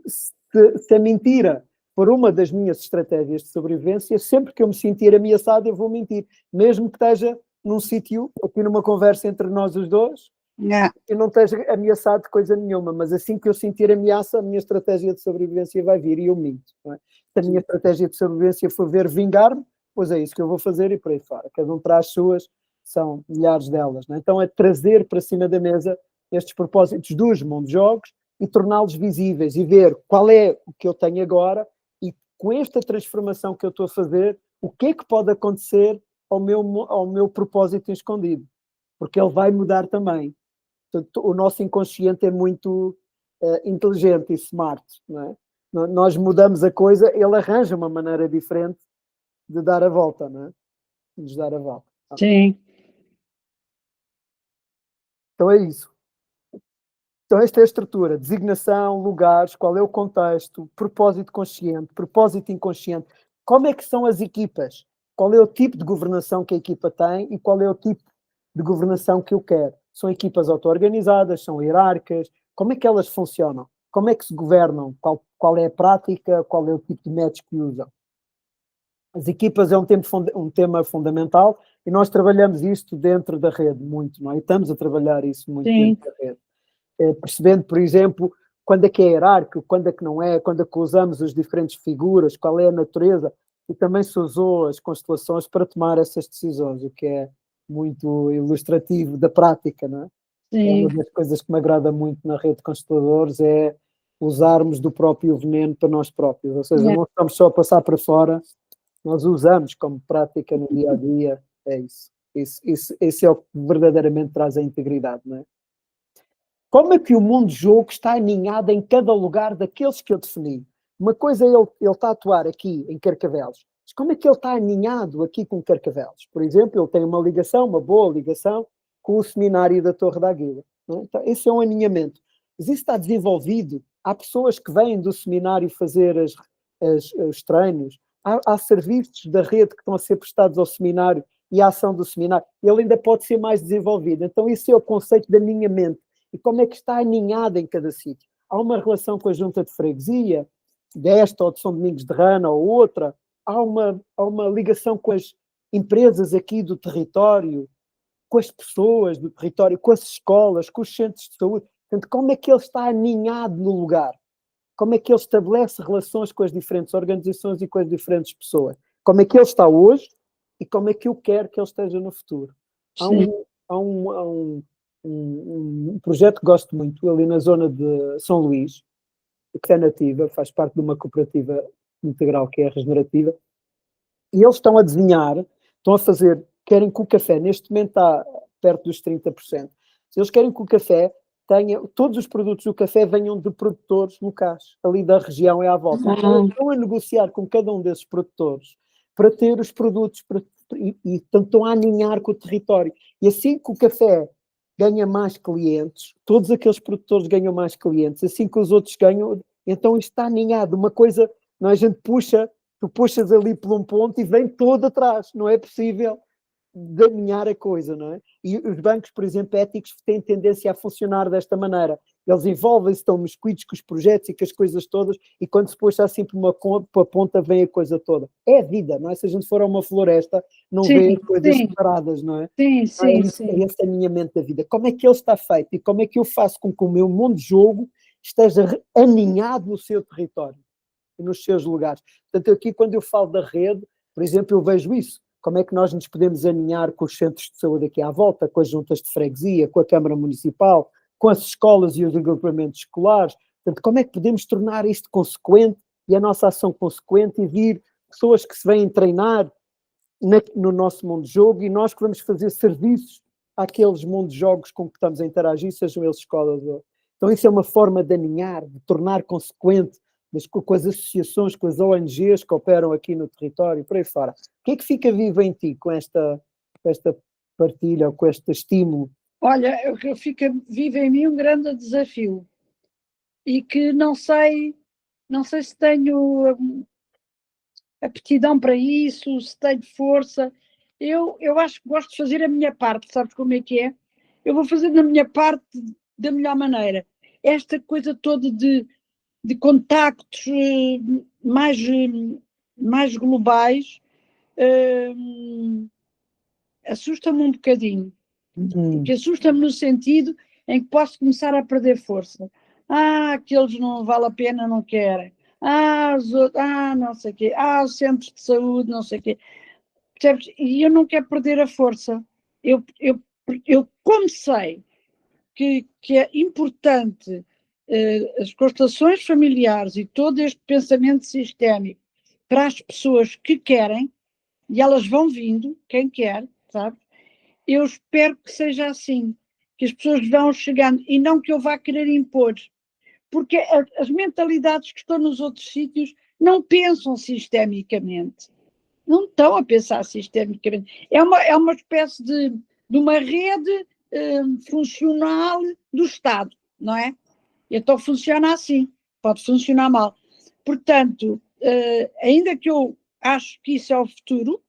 Se a mentira for uma das minhas estratégias de sobrevivência, sempre que eu me sentir ameaçado eu vou mentir. Mesmo que esteja num sítio, aqui numa conversa entre nós os dois, eu não esteja ameaçado de coisa nenhuma, mas assim que eu sentir ameaça, a minha estratégia de sobrevivência vai vir e eu minto. Não é? Se a minha estratégia de sobrevivência for ver vingar-me, pois é isso que eu vou fazer e por aí fora. Cada um traz suas, são milhares delas. Não é? Então é trazer para cima da mesa estes propósitos dos mundos jogos e torná-los visíveis e ver qual é o que eu tenho agora e com esta transformação que eu estou a fazer, o que é que pode acontecer ao meu propósito escondido. Porque ele vai mudar também. Portanto, o nosso inconsciente é muito inteligente e smart, não é? Nós mudamos a coisa, ele arranja uma maneira diferente de dar a volta, não é? De nos dar a volta. Sim. Então é isso. Então esta é a estrutura, designação, lugares, qual é o contexto, propósito consciente, propósito inconsciente, como é que são as equipas, qual é o tipo de governação que a equipa tem e qual é o tipo de governação que eu quero. São equipas auto-organizadas, são hierárquicas, como é que elas funcionam? Como é que se governam? Qual é a prática? Qual é o tipo de métodos que usam? As equipas é um tema fundamental e nós trabalhamos isto dentro da rede muito, não é? E estamos a trabalhar isso muito dentro da rede. Percebendo, por exemplo, quando é que é hierárquico, quando é que não é, quando é que usamos as diferentes figuras, qual é a natureza, e também se usou as constelações para tomar essas decisões, o que é muito ilustrativo da prática, não é? Sim. Uma das coisas que me agrada muito na rede de consteladores é usarmos do próprio veneno para nós próprios, ou seja, não estamos só a passar para fora, nós usamos como prática no dia a dia, é isso. Esse é o que verdadeiramente traz a integridade, não é? Como é que o mundo de jogo está aninhado em cada lugar daqueles que eu defini? Uma coisa é ele está a atuar aqui em Carcavelos, mas como é que ele está aninhado aqui com Carcavelos? Por exemplo, ele tem uma ligação, uma boa ligação, com o seminário da Torre da Águila. Não é? Então, esse é um aninhamento. Mas isso está desenvolvido. Há pessoas que vêm do seminário fazer os treinos, há serviços da rede que estão a ser prestados ao seminário e a ação do seminário. Ele ainda pode ser mais desenvolvido. Então, esse é o conceito de aninhamento. E como é que está aninhado em cada sítio? Há uma relação com a junta de freguesia, desta ou de São Domingos de Rana ou outra, há uma ligação com as empresas aqui do território, com as pessoas do território, com as escolas, com os centros de saúde. Portanto, como é que ele está aninhado no lugar? Como é que ele estabelece relações com as diferentes organizações e com as diferentes pessoas? Como é que ele está hoje e como é que eu quero que ele esteja no futuro? Há um projeto que gosto muito, ali na zona de São Luís, que é nativa, faz parte de uma cooperativa integral que é a regenerativa, e eles estão a desenhar, estão a fazer, querem que o café, neste momento está perto dos 30%, eles querem que o café tenha, todos os produtos do café venham de produtores locais, ali da região e à volta. Então, estão a negociar com cada um desses produtores para ter os produtos, e estão a aninhar com o território. E assim que o café ganha mais clientes, todos aqueles produtores ganham mais clientes, assim que os outros ganham, Então isto está aninhado, uma coisa, não é? A gente puxa, tu puxas ali por um ponto e vem todo atrás, não é possível de alinhar a coisa, não é? E os bancos, por exemplo, éticos têm tendência a funcionar desta maneira. Eles envolvem-se, estão mesquitos com os projetos e com as coisas todas, e quando se puxa assim por uma ponta, vem a coisa toda. É a vida, não é? Se a gente for a uma floresta, não vê coisas separadas, não é? É esse alinhamento da vida. Como é que ele está feito e como é que eu faço com que o meu mundo de jogo esteja aninhado no seu território e nos seus lugares? Portanto, aqui, quando eu falo da rede, por exemplo, eu vejo isso. Como é que nós nos podemos alinhar com os centros de saúde aqui à volta, com as juntas de freguesia, com a Câmara Municipal, com as escolas e os agrupamentos escolares? Portanto, como é que podemos tornar isto consequente e a nossa ação consequente e vir pessoas que se vêm treinar no nosso mundo de jogo e nós que vamos fazer serviços àqueles mundos de jogos com que estamos a interagir, sejam eles escolas. Então isso é uma forma de aninhar, de tornar consequente com as associações, com as ONGs que operam aqui no território, por aí fora. O que é que fica vivo em ti com esta partilha, ou com este estímulo? Olha, o que fica vivo em mim um grande desafio e que não sei se tenho aptidão para isso, se tenho força. Eu acho que gosto de fazer a minha parte, sabes como é que é? Eu vou fazer a minha parte da melhor maneira. Esta coisa toda de contactos mais globais assusta-me um bocadinho. Porque assusta-me no sentido em que posso começar a perder força. Aqueles não vale a pena, não querem. Os outros, não sei o quê. Os centros de saúde, não sei o quê. Percebes? E eu não quero perder a força. Eu como sei que é importante as constelações familiares e todo este pensamento sistémico para as pessoas que querem, e elas vão vindo, quem quer, sabe? Eu espero que seja assim, que as pessoas vão chegando, e não que eu vá querer impor, porque as mentalidades que estão nos outros sítios não pensam sistemicamente, não estão a pensar sistemicamente. É uma espécie de uma rede funcional do Estado, não é? Então funciona assim, pode funcionar mal. Portanto, ainda que eu acho que isso é o futuro,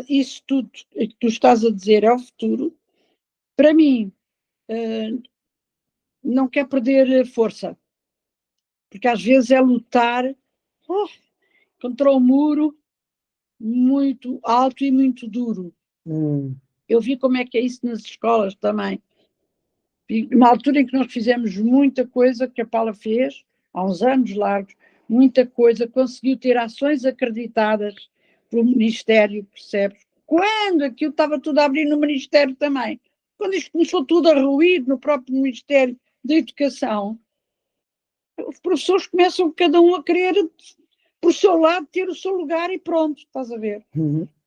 isso tudo que tu estás a dizer é o futuro, para mim, não quer perder força, porque às vezes é lutar contra um muro muito alto e muito duro. Eu vi como é que é isso nas escolas também. Na altura em que nós fizemos muita coisa que a Paula fez, há uns anos largos, muita coisa, conseguiu ter ações acreditadas pelo Ministério, percebes? Quando aquilo estava tudo a abrir no Ministério também, quando isto começou tudo a ruir no próprio Ministério da Educação, os professores começam cada um a querer, por seu lado, ter o seu lugar e pronto, estás a ver?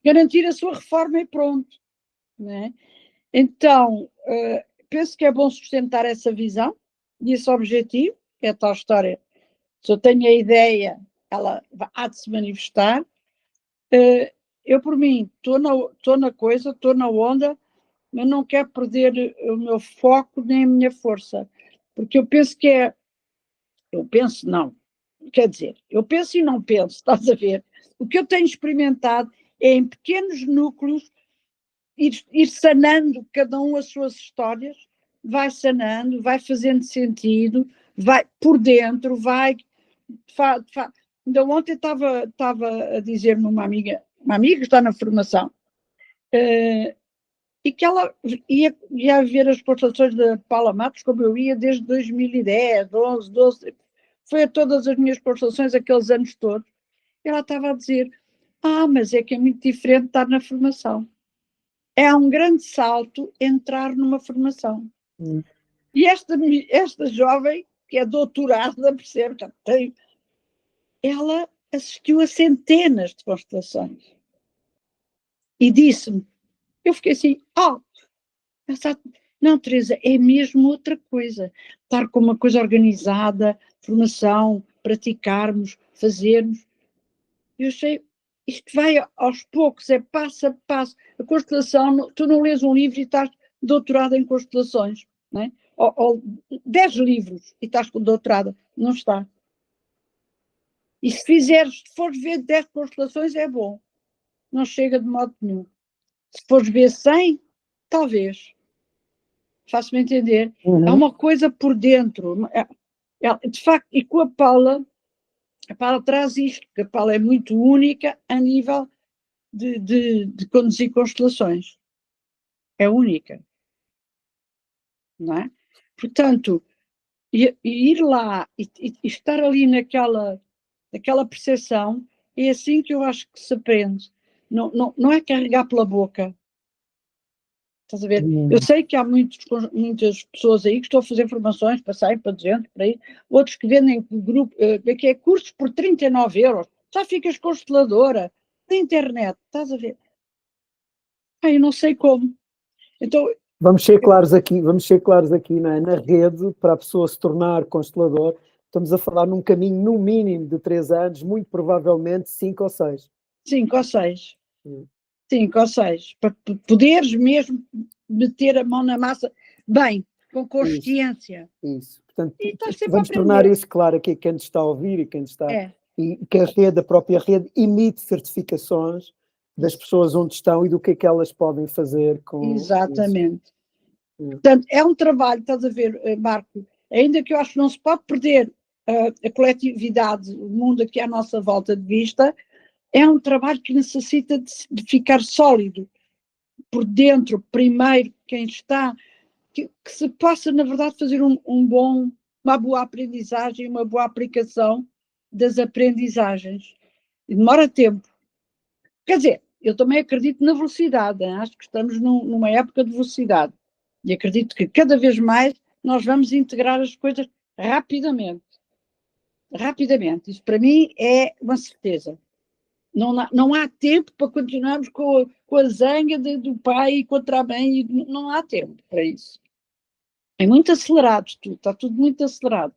Garantir a sua reforma e pronto. Não é? Então, penso que é bom sustentar essa visão e esse objetivo, que é a tal história. Se eu tenho a ideia, ela há de se manifestar. Eu, por mim, estou na coisa, estou na onda, mas não quero perder o meu foco nem a minha força. Porque eu penso que é... Eu penso, não. Quer dizer, eu penso e não penso, estás a ver? O que eu tenho experimentado é, em pequenos núcleos, ir sanando cada um as suas histórias, vai sanando, vai fazendo sentido, vai por dentro, vai... Ainda ontem estava a dizer-me uma amiga que está na formação, e que ela ia ver as constelações da Paula Matos, como eu ia desde 2010, 11, 12, foi a todas as minhas constelações aqueles anos todos. Ela estava a dizer, mas é que é muito diferente estar na formação. É um grande salto entrar numa formação. E esta jovem, que é doutorada, percebe, ela assistiu a centenas de constelações. E disse-me, eu fiquei assim, não, Teresa, é mesmo outra coisa. Estar com uma coisa organizada, formação, praticarmos, fazermos. Eu achei, isto vai aos poucos, é passo a passo. A constelação, tu não lês um livro e estás doutorada em constelações, não é? Ou 10 livros e estás com doutorada. Não está. E se fores ver 10 constelações, é bom. Não chega de modo nenhum. Se fores ver 100, talvez. Faço-me entender. É uma coisa por dentro. De facto, e com a Paula traz isto, que a Paula é muito única a nível de conduzir constelações. É única. Não é? Portanto, ir lá e estar ali naquela percepção, é assim que eu acho que se aprende. Não é carregar pela boca. Estás a ver? Eu sei que há muitas pessoas aí que estão a fazer formações para sair para 200, para aí, outros que vendem que é cursos por 39 euros. Já ficas consteladora na internet, estás a ver? Eu não sei como. Então, vamos ser claros aqui, não é? Na rede, para a pessoa se tornar constelador, estamos a falar num caminho no mínimo de 3 anos, muito provavelmente 5 ou 6. 5 ou 6. 5 ou 6. Para poderes mesmo meter a mão na massa, bem, com consciência. Isso. Portanto, E estás sempre vamos a aprender. tornar isso claro aqui, quem nos está a ouvir e quem nos está... E que a própria rede, emite certificações das pessoas onde estão e do que é que elas podem fazer com Exatamente. isso. Portanto, é um trabalho, estás a ver, Marco, ainda que eu acho que não se pode perder a coletividade, o mundo aqui à nossa volta de vista, é um trabalho que necessita de ficar sólido por dentro, primeiro, quem está, que se possa, na verdade, fazer uma boa aprendizagem, uma boa aplicação das aprendizagens. E demora tempo. Quer dizer, eu também acredito na velocidade, hein? Acho que estamos numa época de velocidade. E acredito que cada vez mais nós vamos integrar as coisas rapidamente. Rapidamente. Isso para mim é uma certeza. Não há tempo para continuarmos com a zanga do pai contra a mãe. Não há tempo para isso. É muito acelerado tudo. Está tudo muito acelerado.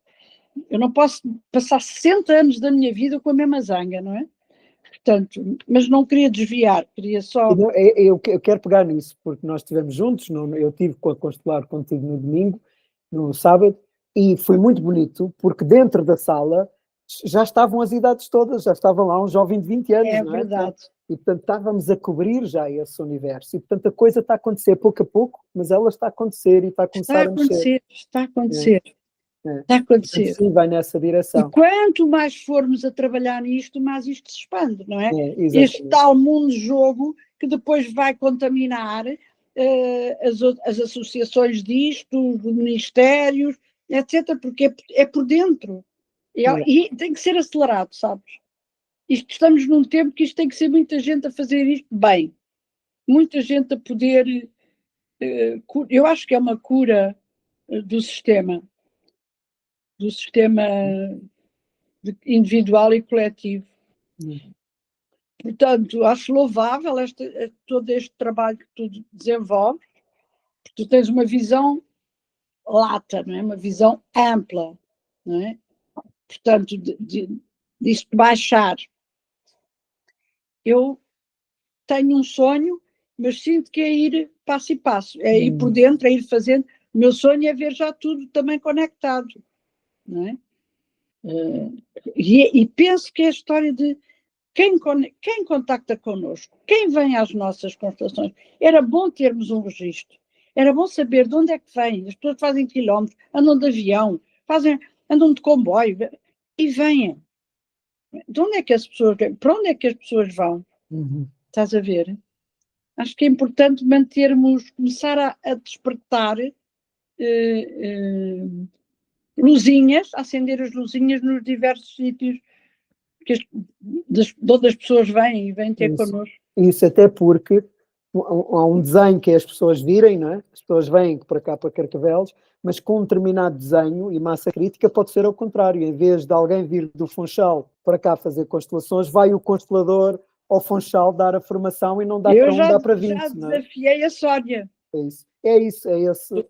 Eu não posso passar 60 anos da minha vida com a mesma zanga, não é? Portanto, mas não queria desviar, queria só... Eu quero pegar nisso, porque nós estivemos juntos, eu estive a constelar contigo no domingo, no sábado, e foi muito bonito, porque dentro da sala já estavam as idades todas, já estava lá um jovem de 20 anos, É não é? verdade. E, portanto, estávamos a cobrir já esse universo. E, portanto, a coisa está a acontecer pouco a pouco, mas ela está a acontecer e está a começar a mexer. Está a acontecer. Está a acontecer. Portanto, sim, vai nessa direção. E quanto mais formos a trabalhar nisto, mais isto se expande, não é? Este Exatamente. tal mundo-jogo que depois vai contaminar as associações disto, os ministérios, etc., porque é por dentro. E tem que ser acelerado, sabes? Estamos num tempo que isto tem que ser muita gente a fazer isto bem. Muita gente a poder... eu acho que é uma cura do sistema individual e coletivo. Portanto, acho louvável todo este trabalho que tu desenvolves, porque tu tens uma visão lata, não é? Uma visão ampla, não é? Portanto, disso de baixar. Eu tenho um sonho, mas sinto que é ir passo e passo, é ir por dentro, é ir fazendo. O meu sonho é ver já tudo também conectado, não é? E penso que é a história de quem contacta connosco, quem vem às nossas constelações. Era bom termos um registro, era bom saber de onde é que vêm. As pessoas fazem quilómetros, andam de avião, andam de comboio e vêm. De onde é que as pessoas vêm? Para onde é que as pessoas vão? Estás a ver? Acho que é importante começar a despertar luzinhas, a acender as luzinhas nos diversos sítios de onde as pessoas vêm e vêm ter connosco. Isso até porque há um desenho que é as pessoas virem, não é? As pessoas vêm para cá, para Carcavelos, mas com um determinado desenho e massa crítica pode ser ao contrário. Em vez de alguém vir do Funchal para cá fazer constelações, vai o constelador ao Funchal dar a formação e não dá para um, dá para 20. Eu já desafiei a Sónia. É isso.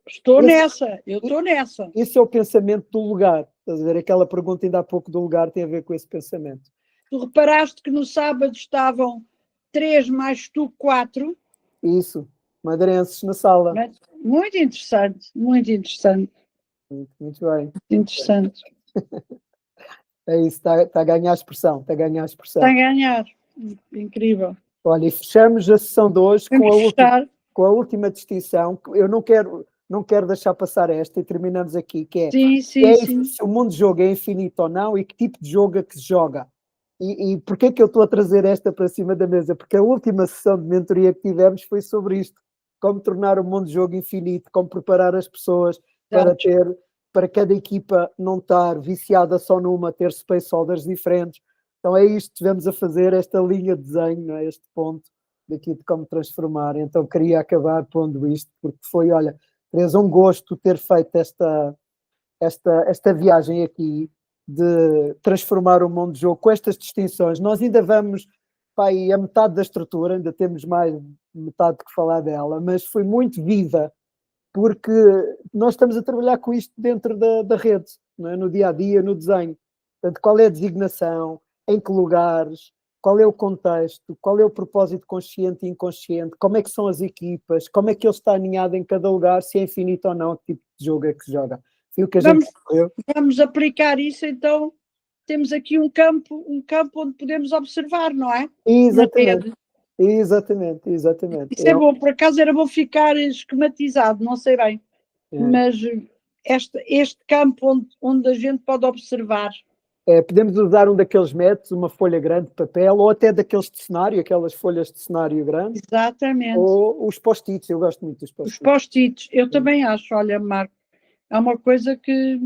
Estou nessa. Esse é o pensamento do lugar. Estás a ver? Aquela pergunta ainda há pouco do lugar tem a ver com esse pensamento. Tu reparaste que no sábado estavam 3 mais tu 4? Isso, madeirenses na sala. Muito interessante, muito interessante. Muito bem. Interessante. É isso, está a ganhar expressão, está a ganhar expressão. Está a ganhar. Incrível. Olha, e fechamos a sessão de hoje com Vamos a última distinção, que eu não quero deixar passar esta, e terminamos aqui, que é, Sim. se o mundo de jogo é infinito ou não, e que tipo de jogo é que se joga. E porquê que eu estou a trazer esta para cima da mesa? Porque a última sessão de mentoria que tivemos foi sobre isto, como tornar o mundo de jogo infinito, como preparar as pessoas para cada equipa não estar viciada só numa, ter spaceholders diferentes. Então é isto que estivemos a fazer, esta linha de desenho, não é? Este ponto daqui de como transformar. Então queria acabar pondo isto, porque foi, olha, Teresa, um gosto ter feito esta viagem aqui de transformar o mundo de jogo com estas distinções. Nós ainda vamos para aí a metade da estrutura, ainda temos mais metade que falar dela, mas foi muito viva, porque nós estamos a trabalhar com isto dentro da rede, não é? No dia-a-dia, no desenho. Portanto, qual é a designação, em que lugares, qual é o contexto, qual é o propósito consciente e inconsciente, como é que são as equipas, como é que ele está alinhado em cada lugar, se é infinito ou não, que tipo de jogo é que se joga. Foi o que a gente vamos aplicar isso, então temos aqui um campo onde podemos observar, não é? Exatamente. Isso é bom, por acaso era bom ficar esquematizado, não sei bem, mas este campo onde a gente pode observar. Podemos usar um daqueles métodos, uma folha grande de papel, ou até daqueles de cenário, aquelas folhas de cenário grande. Exatamente. Ou os post-its, eu gosto muito dos post-its. Os post-its, eu também acho, olha, Marco, é uma coisa que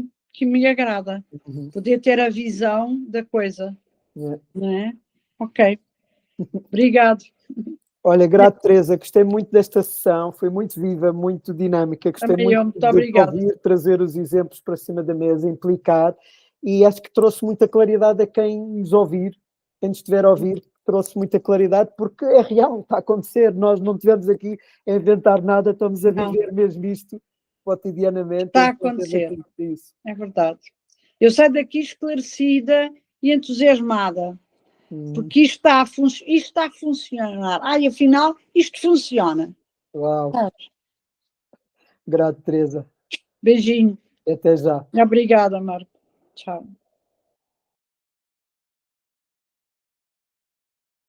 me agrada, poder ter a visão da coisa, não é? Ok, obrigado. Olha, grato, Teresa, gostei muito desta sessão, foi muito viva, muito dinâmica, gostei muito de ouvir, trazer os exemplos para cima da mesa, implicar, e acho que trouxe muita claridade a quem nos ouvir, quem nos estiver a ouvir, trouxe muita claridade, porque é real, está a acontecer, nós não estivemos aqui a inventar nada, estamos a viver mesmo isto cotidianamente. Está a acontecer, é verdade. Eu saio daqui esclarecida e entusiasmada, porque isto está a funcionar. Afinal, isto funciona. Uau! Grato, Teresa. Beijinho. Até já. Obrigada, Marco. Tchau.